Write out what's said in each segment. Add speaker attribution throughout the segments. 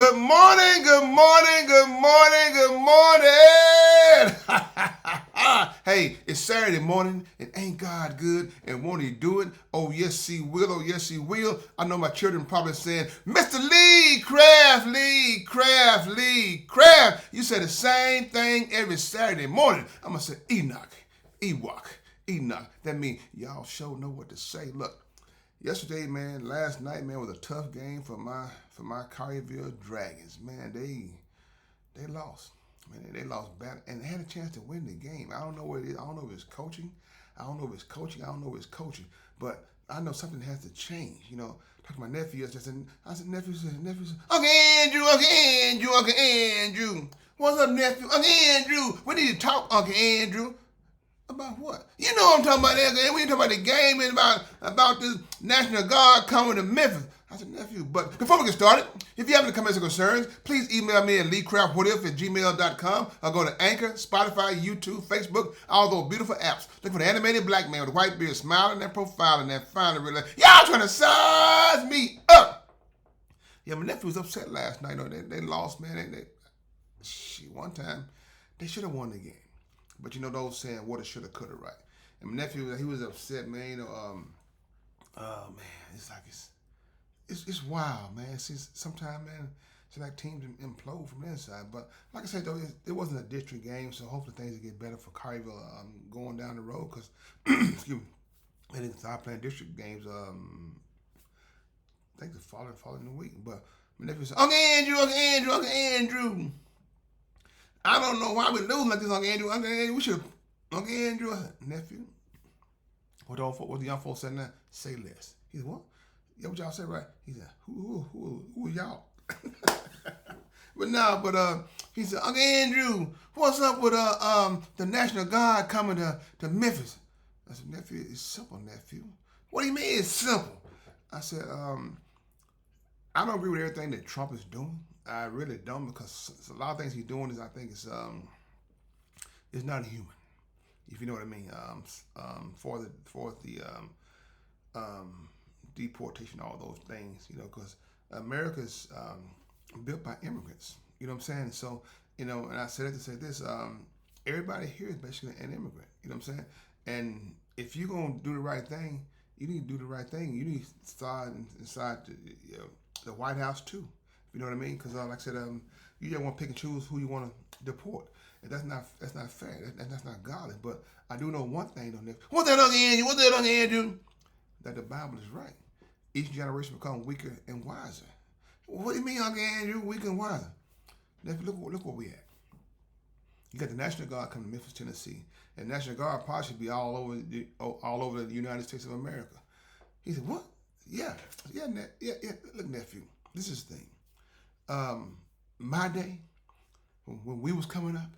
Speaker 1: Good morning, good morning, good morning, good morning. Hey, it's Saturday morning, and ain't God good, and won't he do it? Oh, yes, he will, oh, yes, he will. I know my children probably saying, Mr. Lee Craft, Lee Craft, Lee Craft. You say the same thing every Saturday morning. I'm going to say Enoch, Ewok, Enoch. That means y'all sure know what to say. Look. Yesterday, man, last night, man, was a tough game for my Collierville Dragons. Man, they lost. Man, they lost bad, and they had a chance to win the game. I don't know what it is. I don't know if it's coaching. I don't know if it's coaching. But I know something has to change. You know, talked to my nephew yesterday. I said, nephew, Uncle Andrew. What's up, nephew? Uncle Andrew, we need to talk, Uncle Andrew. About what? You know what I'm talking about there. We ain't talking about the game and about this National Guard coming to Memphis. I said, nephew, but before we get started, if you have any comments or concerns, please email me at leecraftwhatif@gmail.com or go to Anchor, Spotify, YouTube, Facebook, all those beautiful apps. Look for the animated black man with a white beard smiling in that profile and that finally realized, y'all trying to size me up. Yeah, my nephew was upset last night. You know, they lost, man. One time, they should have won the game. But you know those saying, woulda, shoulda, coulda, right? And my nephew, he was upset, man. You know, oh man, it's like it's wild, man. Sometimes, man, it's like teams implode from the inside. But like I said, though, it wasn't a district game, so hopefully things will get better for Collierville going down the road. Cause excuse me, they didn't start playing district games. I think the following week. But my nephew said, Uncle Andrew. I don't know why we losing like this, Uncle Andrew. We should, Uncle Andrew, nephew. What the young folks said now? Say less. He said, what? Yeah, what y'all say, right? He said, who are y'all? But he said, Uncle Andrew, what's up with the National Guard coming to Memphis? I said, nephew, it's simple, nephew. What do you mean it's simple? I said, I don't agree with everything that Trump is doing. I really don't, because a lot of things he's doing is, I think it's not human, if you know what I mean. For the deportation, all those things, you know, because America's built by immigrants. You know what I'm saying? So, you know, and I said it to say this: everybody here is basically an immigrant. You know what I'm saying? And if you're gonna do the right thing, you need to do the right thing. You need to start inside the White House too. You know what I mean? Because like I said, you just want to pick and choose who you want to deport, and that's not fair. That's not godly. But I do know one thing, though, Nick. What's that, Uncle Andrew? That the Bible is right. Each generation becomes weaker and wiser. What do you mean, Uncle Andrew? Weaker and wiser? Look where we at. You got the National Guard coming to Memphis, Tennessee, and the National Guard probably should be all over the United States of America. He said, what? Yeah. Look, nephew, this is the thing. My day, when we was coming up,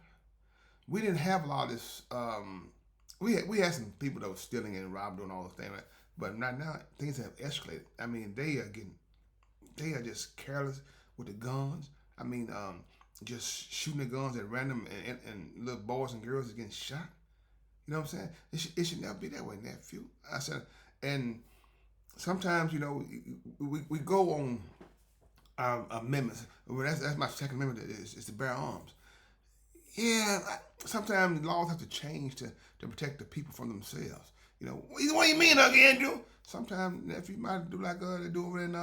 Speaker 1: we didn't have a lot of this. We had some people that were stealing and robbing, doing all those things, right? But not now. Things have escalated. I mean, they are just careless with the guns. I mean, just shooting the guns at random, and little boys and girls are getting shot. You know what I'm saying? It should never be that way, nephew. I said, and sometimes, you know, we go on amendments. Well, that's my second amendment. Is to bear arms. Yeah, sometimes laws have to change to protect the people from themselves. You know, what do you mean, Uncle Andrew? Sometimes if you might do like they do over in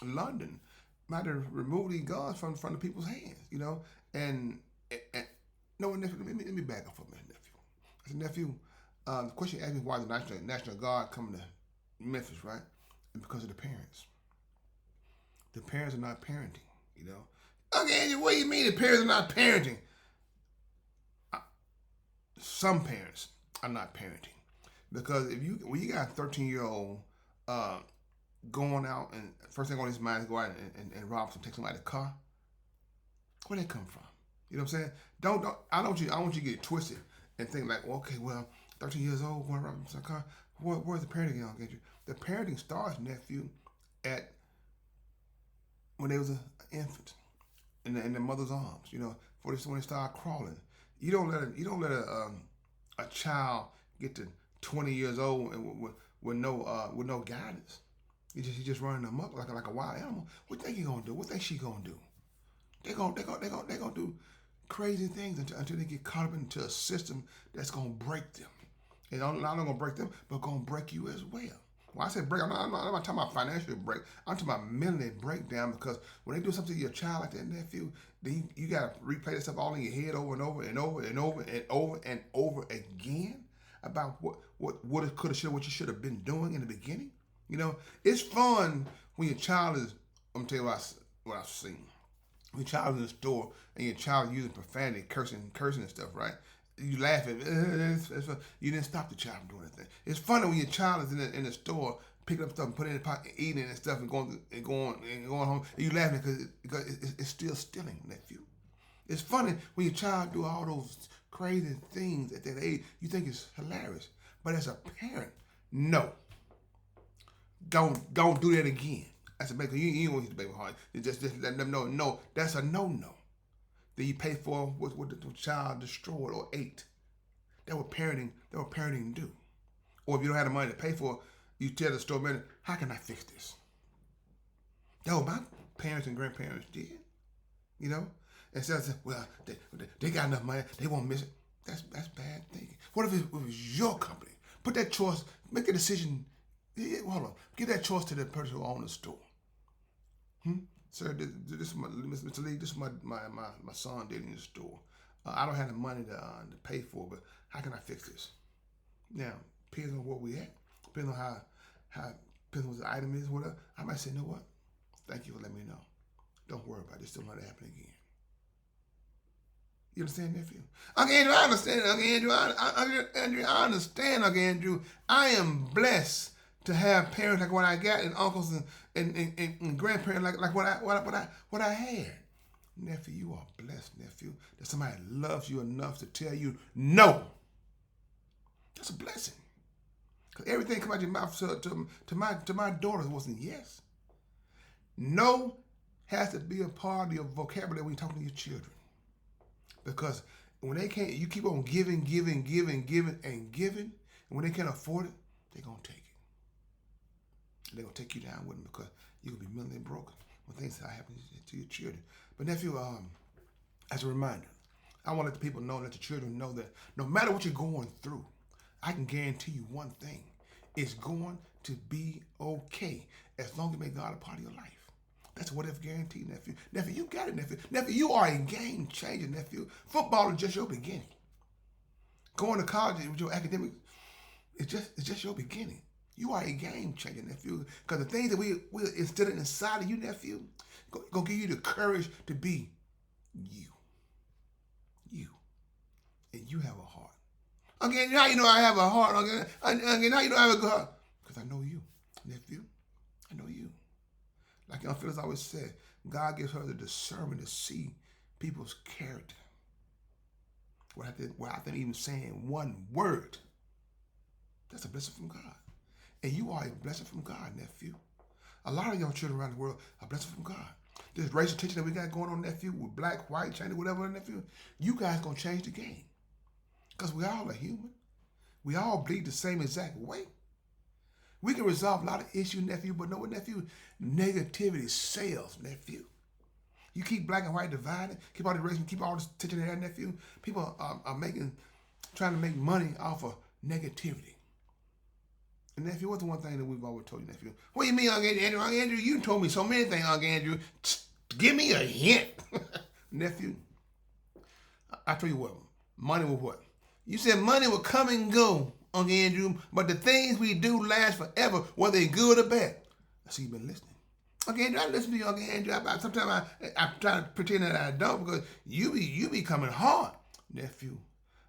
Speaker 1: London, might remove these guns from the people's hands. You know, and no, nephew, let me back up for a minute, nephew. I said, nephew, the question you asked me why the National Guard coming to Memphis, right? And because of the parents. The parents are not parenting, you know. Okay, what do you mean the parents are not parenting? Some parents are not parenting, because when you got a 13-year-old going out, and first thing on his mind is go out and rob some, take somebody's car. Where they come from? You know what I'm saying? I don't want you to get twisted and think like, well, okay, well, 13 years old going to rob some car. Where's the parenting going to get you? The parenting starts, nephew, at when they was an infant in the mother's arms, you know, when they start crawling. You don't let a child get to 20 years old and with no guidance. He just running amok like a wild animal. What think he gonna do? What think she gonna do? They gonna do crazy things until they get caught up into a system that's gonna break them. And not only gonna break them, but gonna break you as well. When I say break, I'm not talking about financial break. I'm talking about mentally breakdown, because when they do something to your child like that, nephew, then you gotta replay that stuff all in your head over and over and over and over and over and over again about what it could have, should, what you should have been doing in the beginning. You know, it's fun when your child is. I'm gonna tell you what I've seen. When your child is in the store and your child using profanity, cursing and stuff, right? You laugh at it. You didn't stop the child from doing anything. It's funny when your child is in the store picking up stuff and putting it in the pocket, eating it and stuff, and going home. And you laughing because it's still stealing, nephew. It's funny when your child do all those crazy things at that age. You think it's hilarious, but as a parent, no. Don't do that again. That's a baby. You don't want to hit the baby hard. You just let them know. No, that's a no. That you pay for what the child destroyed or ate. That what parenting do. Or if you don't have the money to pay for it, you tell the store manager, how can I fix this? That's what my parents and grandparents did. You know? Instead of saying, well, they got enough money, they won't miss it. That's bad thinking. What if it was your company? Put that choice, make a decision. Hold on. Give that choice to the person who owns the store. Sir, this is Mr. Lee. This is my son did in the store. I don't have the money to pay for it, but how can I fix this? Now, depends on where we at. Depends on how depends on what the item is, whatever. I might say, you know what? Thank you for letting me know. Don't worry about it. It's still not happening again. You understand, nephew? Uncle Andrew, I understand. Uncle Andrew, I understand. Uncle Andrew, I am blessed to have parents like what I got, and uncles and grandparents like what I had. Nephew, you are blessed, nephew, that somebody loves you enough to tell you no. That's a blessing. Because everything come out your mouth to my daughters wasn't yes. No has to be a part of your vocabulary when you're talking to your children. Because when they can't, you keep on giving, and when they can't afford it, they're going to take it. They're going to take you down with them because you're going to be mentally broken when things start happening to your children. But nephew, as a reminder, I want to let the people know, let the children know that no matter what you're going through, I can guarantee you one thing. It's going to be okay as long as you make God a part of your life. That's what if guaranteed, nephew. Nephew, you got it, nephew. Nephew, you are a game changer, nephew. Football is just your beginning. Going to college with your academics, it's just your beginning. You are a game changer, nephew. Because the things that we instilled inside of you, nephew, gonna give you the courage to be you. You. And you have a heart. Okay, now you know I have a heart. Okay, now you know I have a good heart. Because I know you, nephew. I know you. Like Aunt Phyllis always said, God gives her the discernment to see people's character without them even saying one word. That's a blessing from God. And you are a blessing from God, nephew. A lot of young children around the world are blessing from God. This racial tension that we got going on, nephew, with black, white, Chinese, whatever, nephew, you guys going to change the game. Because we all are human. We all bleed the same exact way. We can resolve a lot of issues, nephew, but know what, nephew? Negativity sells, nephew. You keep black and white divided, keep all the race, keep all this tension there, nephew. People are trying to make money off of negativity. And nephew, what's the one thing that we've always told you, nephew? What do you mean, Uncle Andrew? Uncle Andrew, you told me so many things, Uncle Andrew. Give me a hint. Nephew, I tell you what, money will what? You said money will come and go, Uncle Andrew, but the things we do last forever, whether they're good or bad. I see you've been listening. Uncle Andrew, I listen to you, Uncle Andrew. Sometimes I try to pretend that I don't because you be coming hard. Nephew,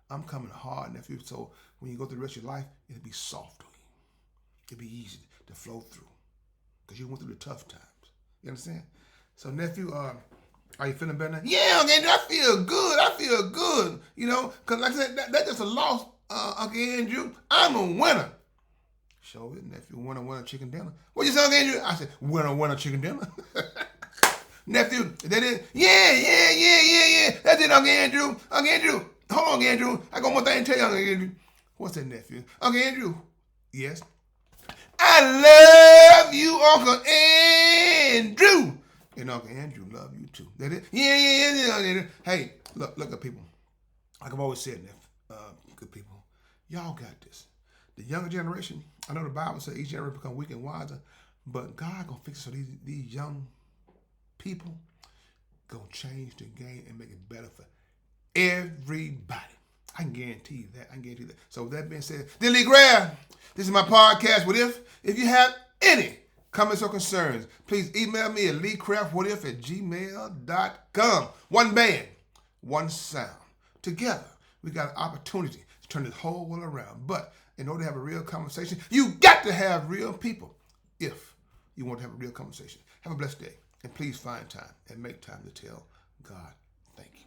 Speaker 1: I'm coming hard, nephew, so when you go through the rest of your life, it'll be soft on you. It'll be easy to flow through because you went through the tough times. You understand? So, nephew, are you feeling better now? Yeah, Uncle Andrew, I feel good. You know, because like I said, that's just a loss, Uncle Andrew. I'm a winner. Show it, nephew. Winner, chicken dinner. What you say, Uncle Andrew? I said, winner, chicken dinner. Nephew, is that it? Yeah. That's it, Uncle Andrew. Uncle Andrew, hold on, Uncle Andrew. I got one thing to tell you, Uncle Andrew. What's that, nephew? Uncle Andrew, yes. I love you, Uncle Andrew. And Uncle Andrew love you too. That it? Yeah. Hey, look at people. Like I've always said, good people, y'all got this. The younger generation, I know the Bible says each generation become weak and wiser, but God gonna fix it so these young people gonna change the game and make it better for everybody. I can guarantee you that. So with that being said, then Lee Graham, this is my podcast. What if you have any comments or concerns, please email me at leecraftwhatif@gmail.com. One band, one sound. Together, we got an opportunity to turn this whole world around. But in order to have a real conversation, you got to have real people if you want to have a real conversation. Have a blessed day. And please find time and make time to tell God thank you.